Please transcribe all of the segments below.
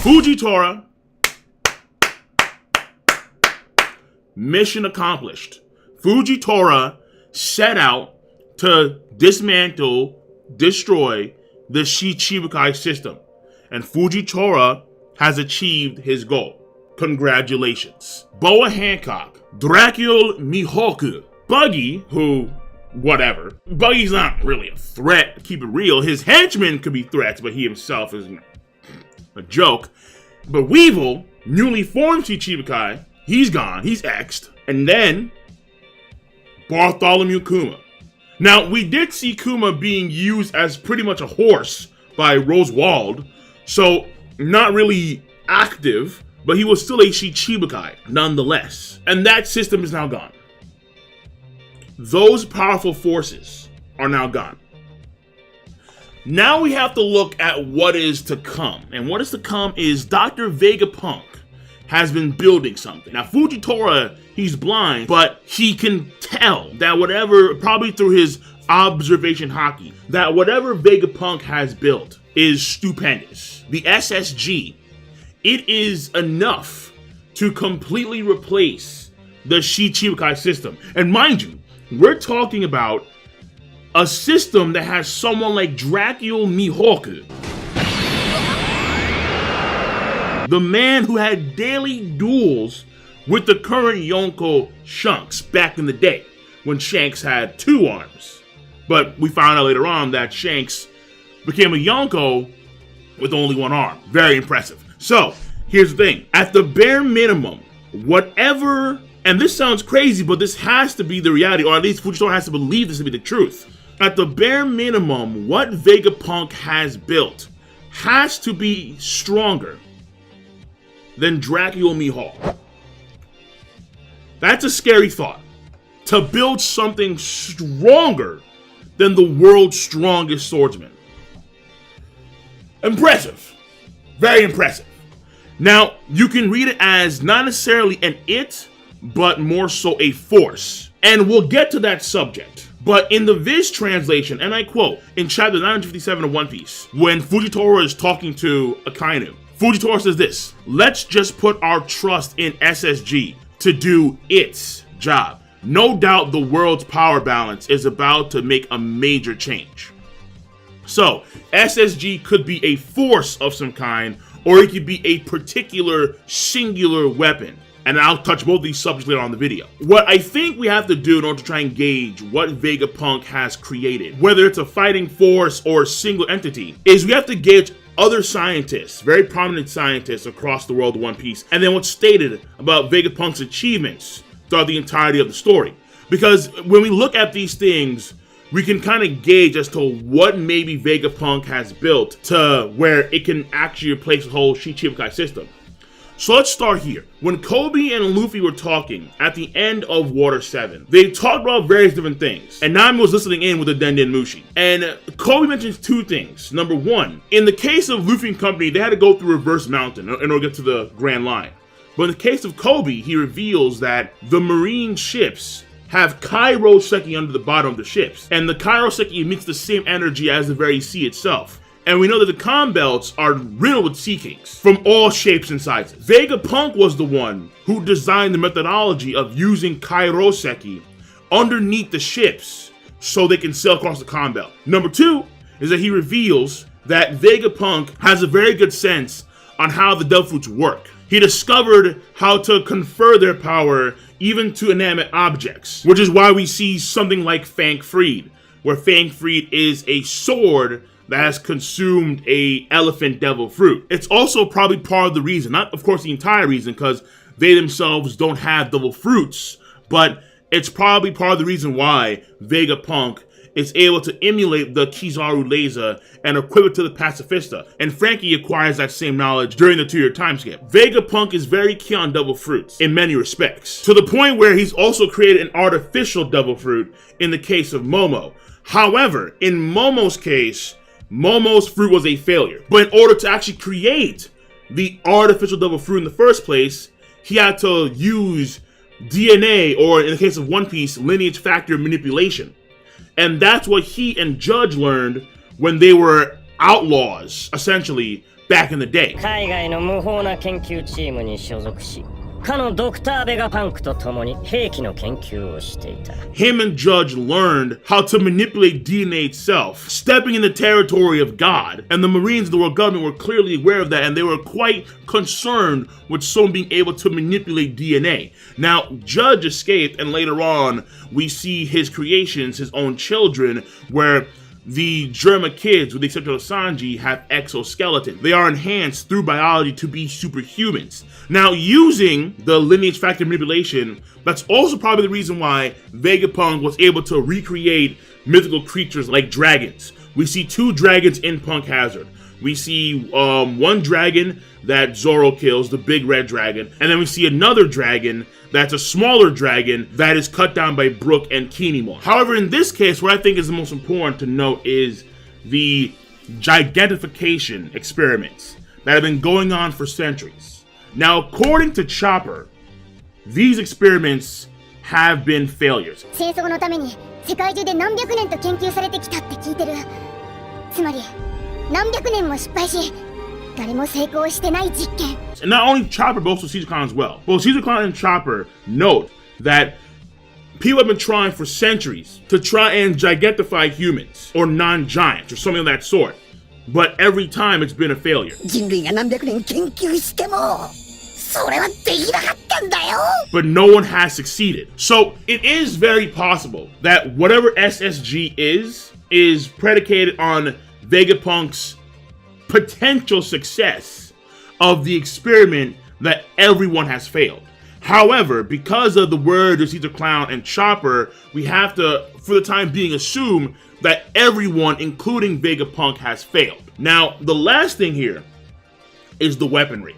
Fujitora. Mission accomplished. Fujitora set out to dismantle, destroy the Shichibukai system. And Fujitora has achieved his goal. Congratulations. Boa Hancock, Dracul Mihoku, Buggy, who, whatever. Buggy's not really a threat, keep it real. His henchmen could be threats, but he himself is a joke. But Weevil, newly formed Shichibukai, he's gone, he's X'd. And then, Bartholomew Kuma. Now, we did see Kuma being used as pretty much a horse by Roswald, so not really active, but he was still a Shichibukai, nonetheless. And that system is now gone. Those powerful forces are now gone. Now we have to look at what is to come. And what is to come is Dr. Vegapunk has been building something. Now, Fujitora, he's blind, but he can tell that whatever, probably through his observation hockey, that whatever Vegapunk has built is stupendous. The SSG, it is enough to completely replace the Shichibukai system. And mind you, we're talking about a system that has someone like Dracul Mihoku, the man who had daily duels with the current Yonko Shanks back in the day, when Shanks had 2 arms. But we found out later on that Shanks became a Yonko with only 1 arm. Very impressive. So, here's the thing. At the bare minimum, whatever, and this sounds crazy, but this has to be the reality, or at least Fujitora has to believe this to be the truth. At the bare minimum, what Vegapunk has built has to be stronger than Dracul Mihawk. That's a scary thought. To build something stronger than the world's strongest swordsman. Impressive. Very impressive. Now, you can read it as not necessarily an it, but more so a force. And we'll get to that subject. But in the Viz translation, and I quote, in chapter 957 of One Piece, when Fujitora is talking to Akainu, Fujitora says this: let's just put our trust in SSG to do its job. No doubt the world's power balance is about to make a major change. So, SSG could be a force of some kind, or it could be a particular singular weapon. And I'll touch both of these subjects later on in the video. What I think we have to do in order to try and gauge what Vegapunk has created, whether it's a fighting force or a single entity, is we have to gauge other scientists, very prominent scientists across the world of One Piece, and then what's stated about Vegapunk's achievements throughout the entirety of the story. Because when we look at these things, we can kind of gauge as to what maybe Vegapunk has built to where it can actually replace the whole Shichibukai system. So let's start here. When Kobe and Luffy were talking at the end of Water 7, they talked about various different things. And Nami was listening in with the Denden Mushi. And Kobe mentions 2 things. Number 1, in the case of Luffy and company, they had to go through Reverse Mountain in order to get to the Grand Line. But in the case of Kobe, he reveals that the marine ships have Kairoseki under the bottom of the ships. And the Kairoseki emits the same energy as the very sea itself. And we know that the comm belts are riddled with sea kings from all shapes and sizes. Vegapunk was the one who designed the methodology of using Kairoseki underneath the ships so they can sail across the comm belt. Number 2 is that he reveals that Vegapunk has a very good sense on how the devil fruits work. He discovered how to confer their power even to inanimate objects, which is why we see something like Fang Freed, where Fang Freed is a sword that has consumed a elephant devil fruit. It's also probably part of the reason, not of course the entire reason, because they themselves don't have devil fruits, but it's probably part of the reason why Vegapunk is able to emulate the Kizaru laser and equip it to the Pacifista, and Frankie acquires that same knowledge during the 2-year time skip. Vegapunk is very keen on devil fruits in many respects, to the point where he's also created an artificial devil fruit in the case of Momo. However, in Momo's case, Momo's fruit was a failure. But in order to actually create the artificial devil fruit in the first place, he had to use DNA, or in the case of One Piece, lineage factor manipulation. And that's what he and Judge learned when they were outlaws, essentially, back in the day. 海外の無法な研究チームに所属し、かのドクター・ベガパンクと共に兵器の研究をしていた。Him and Judge learned how to manipulate DNA itself, stepping in the territory of God. And the Marines of the world government were clearly aware of that, and they were quite concerned with someone being able to manipulate DNA. Now, Judge escaped, and later on, we see his creations, his own children, where the Germa kids, with the exception of Sanji, have exoskeletons. They are enhanced through biology to be superhumans. Now, using the lineage factor manipulation, that's also probably the reason why Vegapunk was able to recreate mythical creatures like dragons. We see 2 dragons in Punk Hazard. We see one dragon that Zoro kills, the big red dragon, and then we see another dragon that's a smaller dragon that is cut down by Brook and Kinemon. However, in this case, what I think is the most important to note is the gigantification experiments that have been going on for centuries. Now, according to Chopper, these experiments have been failures. 戦争のために世界中で何百年と研究されてきたって聞いてる。つまり何百年も失敗し、誰も成功してない実験。And not only Chopper, but also Caesar Clown as well. Both Caesar Clown and Chopper note that people have been trying for centuries to try and gigantify humans, or non-giants, or something of that sort. But every time it's been a failure. 人類が何百年研究してもそれはできなかったんだよ。 But no one has succeeded. So it is very possible that whatever SSG is predicated on Vegapunk's potential success of the experiment that everyone has failed. However, because of the words of Caesar Clown and Chopper, we have to, for the time being, assume that everyone, including Vegapunk, has failed. Now, the last thing here is the weaponry.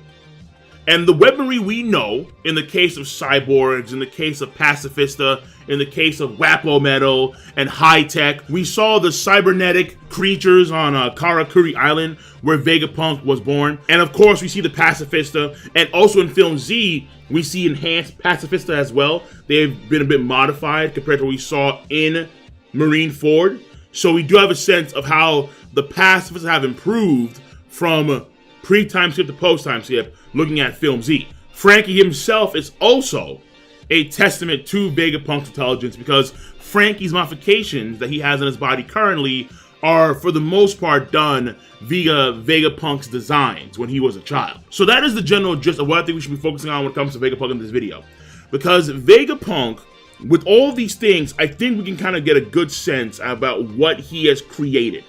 And the weaponry we know, in the case of cyborgs, in the case of Pacifista, in the case of Wappo Metal and High Tech, we saw the cybernetic creatures on Karakuri Island where Vegapunk was born. And of course, we see the Pacifista. And also in Film Z, we see enhanced Pacifista as well. They've been a bit modified compared to what we saw in Marine Ford. So we do have a sense of how the Pacifista have improved from pre-time skip to post-time skip, looking at Film Z. Frankie himself is also a testament to Vegapunk's intelligence because Frankie's modifications that he has in his body currently are, for the most part, done via Vegapunk's designs when he was a child. So that is the general gist of what I think we should be focusing on when it comes to Vegapunk in this video. Because Vegapunk, with all these things, I think we can kind of get a good sense about what he has created.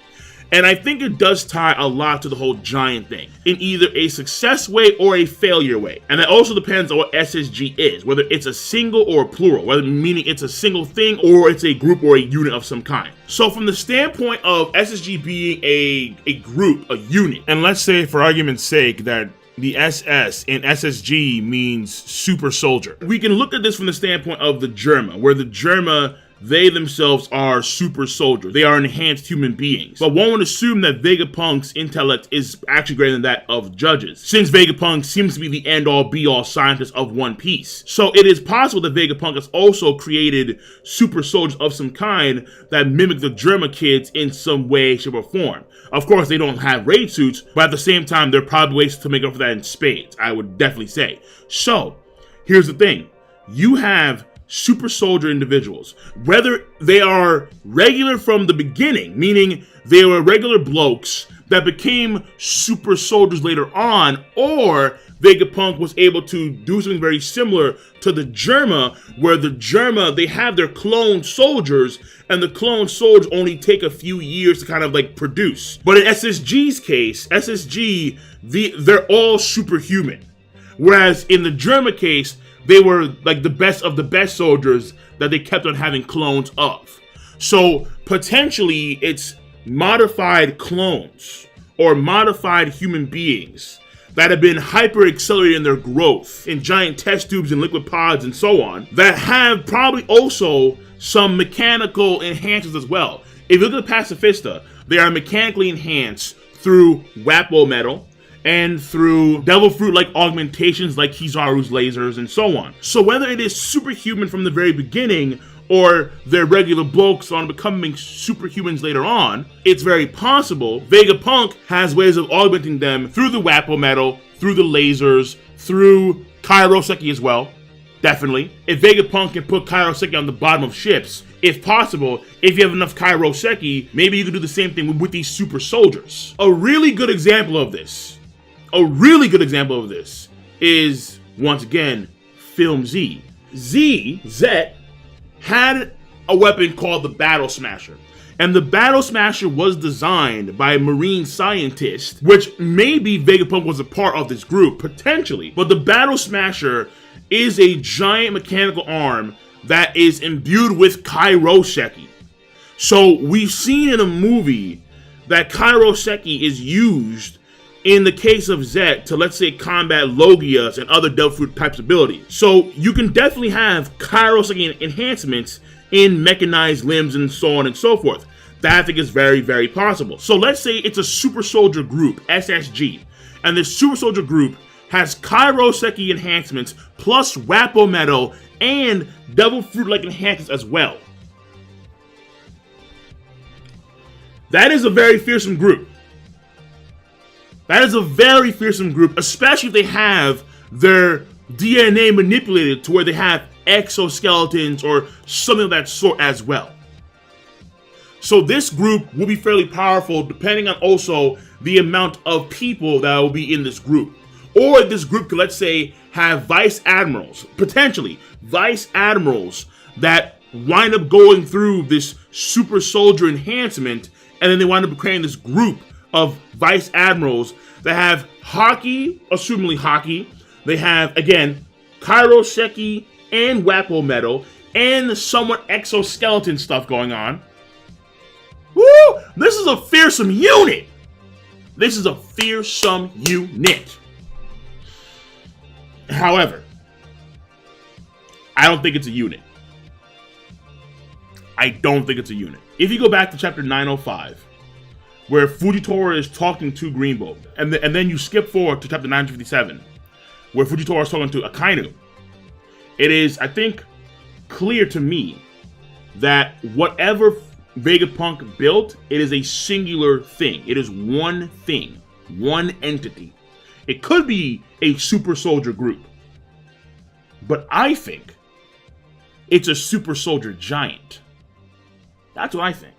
And I think it does tie a lot to the whole giant thing, in either a success way or a failure way. And that also depends on what SSG is, whether it's a single or a plural, whether meaning it's a single thing or it's a group or a unit of some kind. So from the standpoint of SSG being a group, a unit, and let's say for argument's sake that the SS in SSG means super soldier. We can look at this from the standpoint of the Germa, where the Germa, they themselves are super soldiers. They are enhanced human beings. But one would assume that Vegapunk's intellect is actually greater than that of Judge's, since Vegapunk seems to be the end-all be-all scientist of One Piece. So it is possible that Vegapunk has also created super soldiers of some kind that mimic the Germa kids in some way, shape, or form. Of course, they don't have raid suits, but at the same time, there are probably ways to make up for that in spades, I would definitely say. So, here's the thing. You have super soldier individuals, whether they are regular from the beginning, meaning they were regular blokes that became super soldiers later on, or Vegapunk was able to do something very similar to the Germa, where the Germa, they have their clone soldiers, and the clone soldiers only take a few years to kind of like produce. But in SSG's case, SSG, they're all superhuman. Whereas in the Germa case, they were like the best of the best soldiers that they kept on having clones of. So potentially it's modified clones or modified human beings that have been hyper accelerated in their growth in giant test tubes and liquid pods and so on, that have probably also some mechanical enhancements as well. If you look at the Pacifista, they are mechanically enhanced through Wappo Metal and through Devil Fruit-like augmentations like Kizaru's lasers and so on. So whether it is superhuman from the very beginning, or they're regular blokes on becoming superhumans later on, it's very possible Vegapunk has ways of augmenting them through the Wappo metal, through the lasers, through Kairoseki as well. Definitely. If Vegapunk can put Kairoseki on the bottom of ships, if possible, if you have enough Kairoseki, maybe you can do the same thing with these super soldiers. A really good example of this is, once again, Film Z. Zet, had a weapon called the Battle Smasher. And the Battle Smasher was designed by a marine scientist, which maybe Vegapunk was a part of this group, potentially. But the Battle Smasher is a giant mechanical arm that is imbued with Kairoseki. So we've seen in a movie that Kairoseki is used in the case of Zet to, let's say, combat Logias and other Devil Fruit types abilities. So you can definitely have Kairoseki enhancements in mechanized limbs and so on and so forth. That I think is very, very possible. So let's say it's a super soldier group, SSG, and this super soldier group has Kairoseki enhancements plus Wappo metal and Devil Fruit-like enhancements as well. That is a very fearsome group. That is a very fearsome group, especially if they have their DNA manipulated to where they have exoskeletons or something of that sort as well. So this group will be fairly powerful depending on also the amount of people that will be in this group. Or this group could, let's say, have vice admirals, potentially vice admirals that wind up going through this super soldier enhancement, and then they wind up creating this group of vice admirals that have Haki, assumingly Haki. They have, again, Kairoseki and Wappo metal and somewhat exoskeleton stuff going on. Woo! This is a fearsome unit. This is a fearsome unit. However, I don't think it's a unit. I don't think it's a unit. If you go back to chapter 905, where Fujitora is talking to Greenbow, and then you skip forward to chapter 957, where Fujitora is talking to Akainu, it is, I think, clear to me that whatever Vegapunk built, it is a singular thing. It is one thing, one entity. It could be a super soldier group, but I think it's a super soldier giant. That's what I think.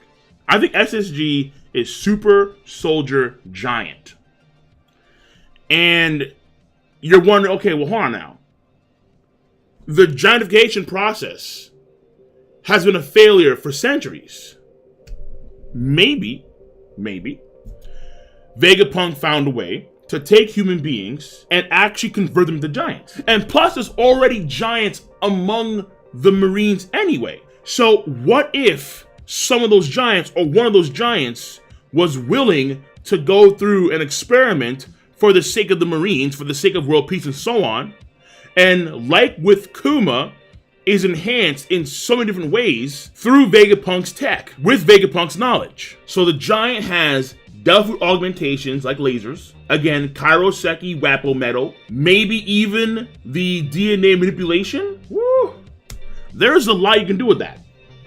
I think SSG is super soldier giant. And you're wondering, okay, well, hold on now. The giantification process has been a failure for centuries. Maybe Vegapunk found a way to take human beings and actually convert them to giants. And plus, there's already giants among the Marines anyway. So what if some of those giants, or one of those giants, was willing to go through an experiment for the sake of the Marines, for the sake of world peace and so on, and like with Kuma, is enhanced in so many different ways through Vegapunk's tech, with Vegapunk's knowledge. So the giant has Devil Fruit augmentations like lasers, again, Kairoseki, Wappo metal, maybe even the DNA manipulation. Woo! There's a lot you can do with that.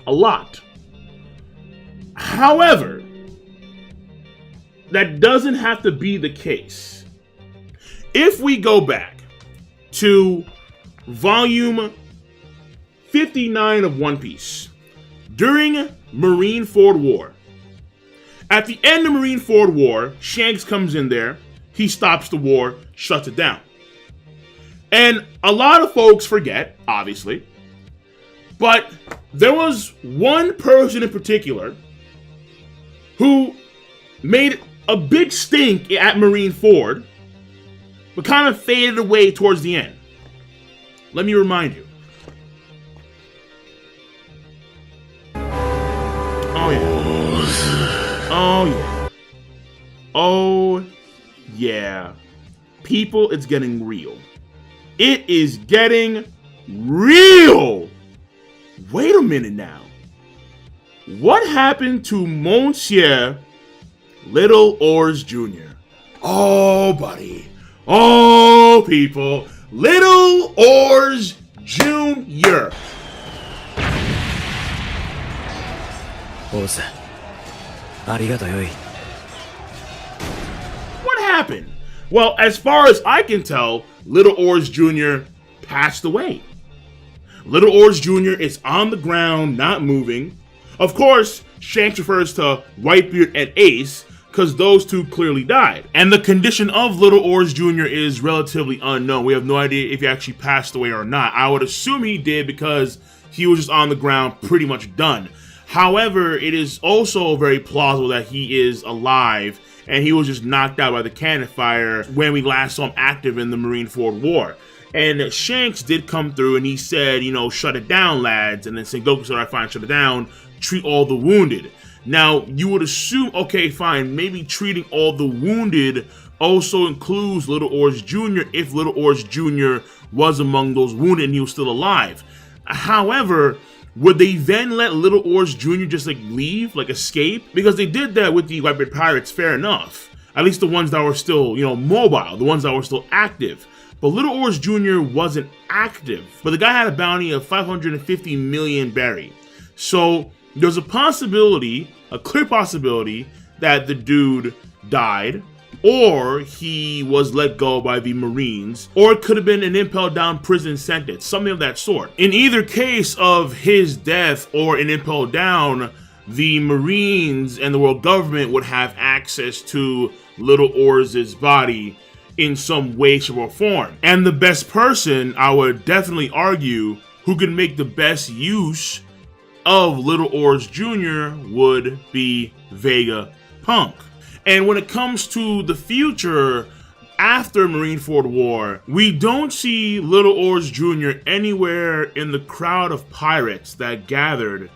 A lot. However, that doesn't have to be the case. If we go back to volume 59 of One Piece, during Marineford War, at the end of Marineford War, Shanks comes in there, he stops the war, shuts it down. And a lot of folks forget, obviously, but there was one person in particular who made a big stink at Marineford, but kind of faded away towards the end. Let me remind you. Oh yeah. Oh yeah. Oh yeah. People, it's getting real. It is getting real. Wait a minute now. What happened to Monsieur Little Oars Jr.? Oh, buddy. Oh, people. Little Oars Jr. What happened? Well, as far as I can tell, Little Oars Jr. passed away. Little Oars Jr. is on the ground, not moving. Of course, Shanks refers to Whitebeard and Ace, because those two clearly died. And the condition of Little Oars Jr. is relatively unknown. We have no idea if he actually passed away or not. I would assume he did because he was just on the ground, pretty much done. However, it is also very plausible that he is alive and he was just knocked out by the cannon fire when we last saw him active in the Marineford War. And Shanks did come through and he said, you know, shut it down, lads. And then Sengoku said, all right, fine, shut it down, treat all the wounded. Now, you would assume, okay, fine, maybe treating all the wounded also includes Little Oars Jr. if Little Oars Jr. was among those wounded and he was still alive. However, would they then let Little Oars Jr. just like leave, like escape? Because they did that with the Whitebeard Pirates, fair enough. At least the ones that were still, you know, mobile, the ones that were still active. But Little Oars Jr. wasn't active. But the guy had a bounty of 550 million berry. So there's a possibility, a clear possibility, that the dude died, or he was let go by the Marines, or it could have been an impelled down prison sentence, something of that sort. In either case of his death or an impelled down, the Marines and the world government would have access to Little Oars' body in some way, shape, or form. And the best person, I would definitely argue, who could make the best use of Little Oars Jr. would be Vegapunk. And when it comes to the future after Marineford War, we don't see Little Oars Jr. anywhere in the crowd of pirates that gathered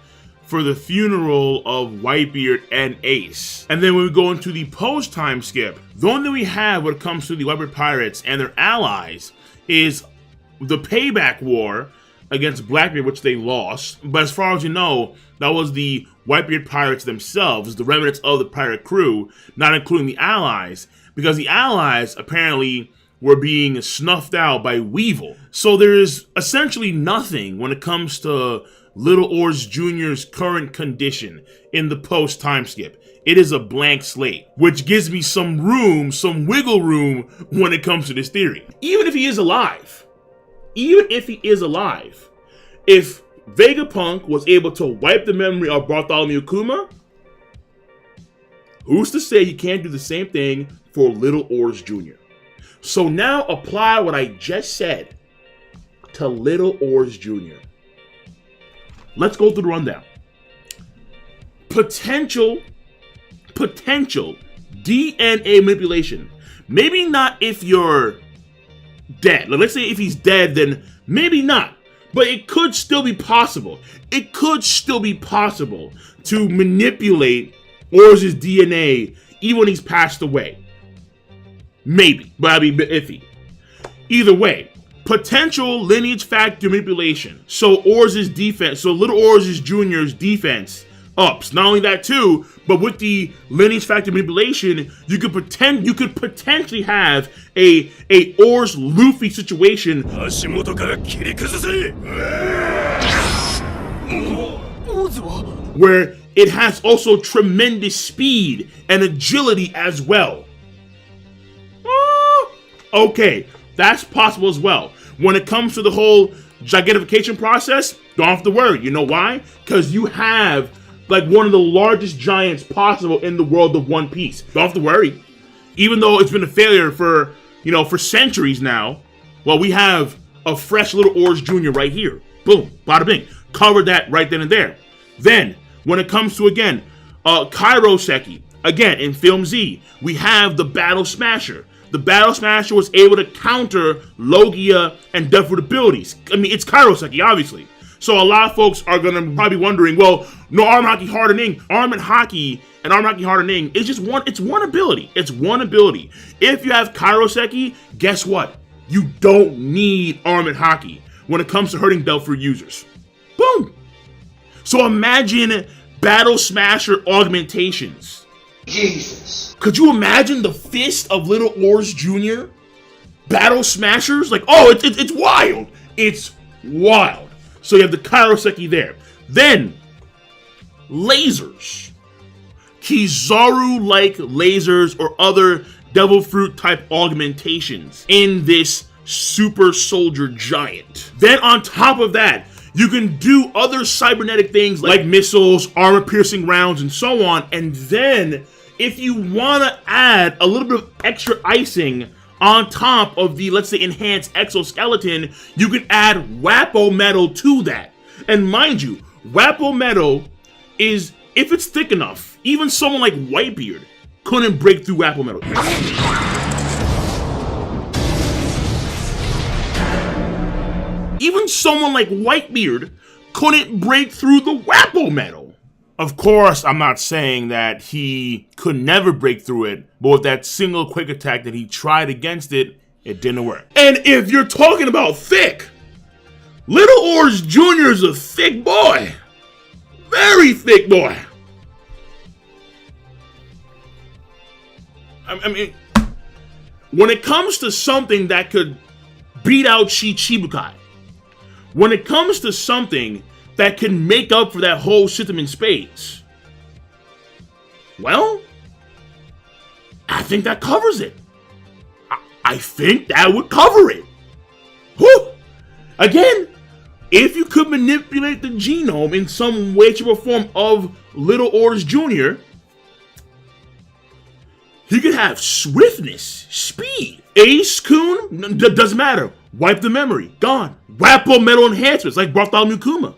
for the funeral of Whitebeard and Ace. And then when we go into the post-time skip, the only thing we have when it comes to the Whitebeard Pirates and their allies is the payback war against Blackbeard, which they lost. But as far as you know, that was the Whitebeard Pirates themselves, the remnants of the pirate crew, not including the allies, because the allies apparently were being snuffed out by Weevil. So there is essentially nothing when it comes to Little Oars Jr.'s current condition in the post-time skip. It is a blank slate, which gives me some room, some wiggle room when it comes to this theory. Even if he is alive, if Vegapunk was able to wipe the memory of Bartholomew Kuma, who's to say he can't do the same thing for Little Oars Jr.? So now apply what I just said to Little Oars Jr. Let's go through the rundown. Potential DNA manipulation. Maybe not if you're dead. Let's say if he's dead, then maybe not. But it could still be possible. It could still be possible to manipulate Oars' DNA even when he's passed away. Maybe, but I'd be a bit iffy. Either way, potential lineage factor manipulation. So Oars' defense, so Little Oars' Jr.'s defense ups. Not only that too, but with the lineage factor manipulation, you could potentially have a Oars Luffy situation where it has also tremendous speed and agility as well. Okay, that's possible as well. When it comes to the whole gigantification process, don't have to worry. You know why? Because you have like one of the largest giants possible in the world of One Piece. Don't have to worry. Even though it's been a failure for centuries now, well, we have a fresh Little Oars Jr. right here. Boom, bada bing. Covered that right then and there. Then, when it comes to, again, Kairoseki, again, in Film Z, we have the Battle Smasher. The Battle Smasher was able to counter Logia and Deathroot abilities. I mean, it's Kairoseki, obviously. So a lot of folks are going to probably be wondering, well, no, Armament Haki Hardening. Armament Haki and Armament Haki Hardening is just one, it's one ability. It's one ability. If you have Kairoseki, guess what? You don't need Armament Haki when it comes to hurting Deathroot users. Boom! So imagine Battle Smasher augmentations. Jesus. Could you imagine the fist of Little Oars Jr.? Battle Smashers? Like, oh, it's wild. It's wild. So you have the Kairoseki there. Then, lasers. Kizaru-like lasers or other devil fruit type augmentations in this super soldier giant. Then on top of that, you can do other cybernetic things like missiles, armor piercing rounds, and so on. And then if you want to add a little bit of extra icing on top of the, let's say, enhanced exoskeleton, you can add Wappo metal to that. And mind you, Wappo metal is, if it's thick enough, even someone like Whitebeard couldn't break through Wappo metal. Even someone like Whitebeard couldn't break through the Wappo metal. Of course, I'm not saying that he could never break through it, but with that single quick attack that he tried against it, it didn't work. And if you're talking about thick, Little Oars Jr. is a thick boy. Very thick boy. I mean, when it comes to something that could beat out Shichibukai, when it comes to something that can make up for that whole system in spades, well, I think that covers it. I think that would cover it. Whew. Again, if you could manipulate the genome in some way, shape, or form of Little Oars Jr., he could have swiftness, speed. Ace-kun, doesn't matter. Wipe the memory, gone. Wappo metal enhancements like Bartholomew Kuma.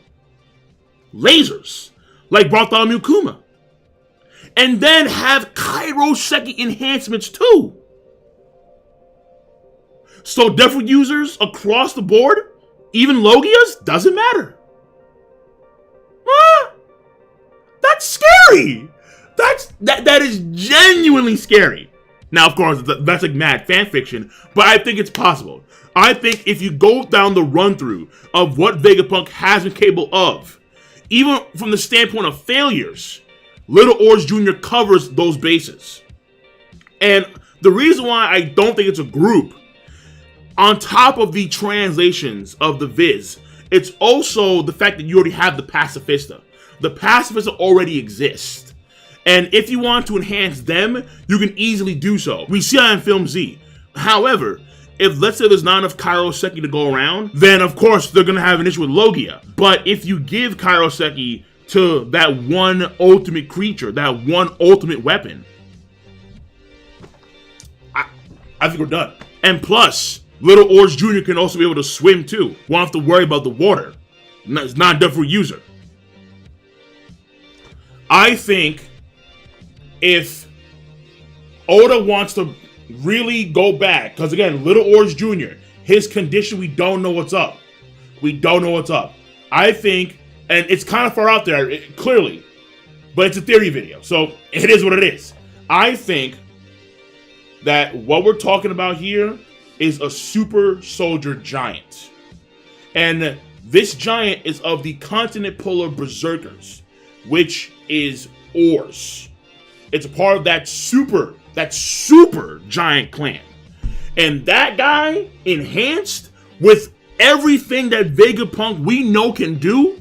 Lasers like Bartholomew Kuma. And then have Kairoseki enhancements too. So different users across the board, even Logia's, doesn't matter. That's scary. That is genuinely scary. Now, of course, that's like mad fan fiction, but I think it's possible. I think if you go down the run-through of what Vegapunk has been capable of, even from the standpoint of failures, Little Oars Jr. covers those bases. And the reason why I don't think it's a group, on top of the translations of the Viz, it's also the fact that you already have the Pacifista. The Pacifista already exists. And if you want to enhance them, you can easily do so. We see that in Film Z. However, if let's say there's not enough Kairoseki to go around, then of course they're going to have an issue with Logia. But if you give Kairoseki to that one ultimate creature, that one ultimate weapon, I think we're done. And plus, Little Oars Jr. can also be able to swim too. Won't have to worry about the water. It's not done for a user. I think if Oda wants to really go back, because again, Little Oars Jr., his condition, we don't know what's up. We don't know what's up. I think, and it's kind of far out there, clearly, but it's a theory video, so it is what it is. I think that what we're talking about here is a super soldier giant. And this giant is of the continent polar berserkers, which is Oars. It's a part of that super giant clan. And that guy, enhanced with everything that Vegapunk we know can do,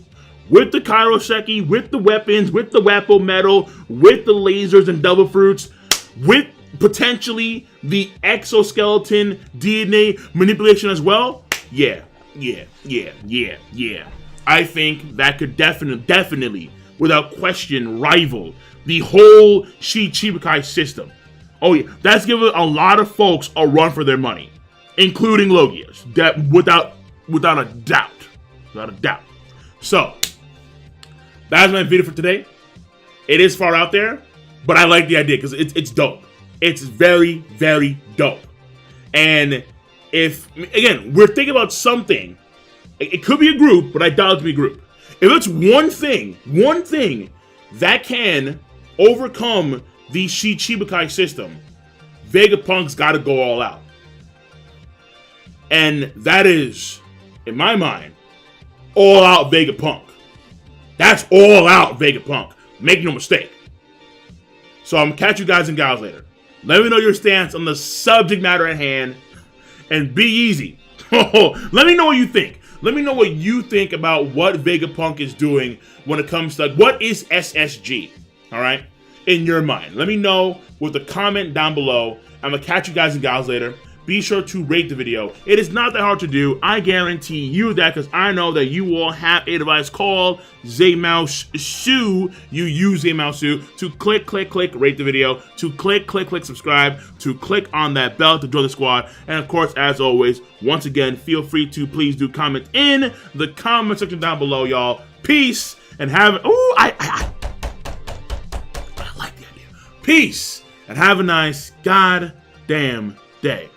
with the Kairoseki, with the weapons, with the Wappo metal, with the lasers and devil fruits, with potentially the exoskeleton DNA manipulation as well. Yeah. I think that could definitely, without question, rival the whole Shichibukai system. Oh yeah, that's giving a lot of folks a run for their money, including Logia's. That without a doubt. So that's my video for today. It is far out there, but I like the idea because it's dope. It's very, very dope. And if again we're thinking about something, it could be a group, but I doubt it to be a group. If it's one thing that can overcome the Shichibukai system, Vegapunk's got to go all out. And that is, in my mind, all out Vegapunk. That's all out Vegapunk. Make no mistake. So I'm going to catch you guys and gals later. Let me know your stance on the subject matter at hand. And be easy. Let me know what you think. Let me know what you think about what Vegapunk is doing when it comes to, like, what is SSG, all right, in your mind. Let me know with a comment down below. I'm going to catch you guys and gals later. Be sure to rate the video. It is not that hard to do. I guarantee you that, because I know that you all have a device called Zmousu. You use Zmousu to click, rate the video, to click, subscribe, to click on that bell to join the squad. And of course, as always, once again, feel free to please do comment in the comment section down below, y'all. Peace and have it. Ooh, I like the idea. Peace and have a nice goddamn day.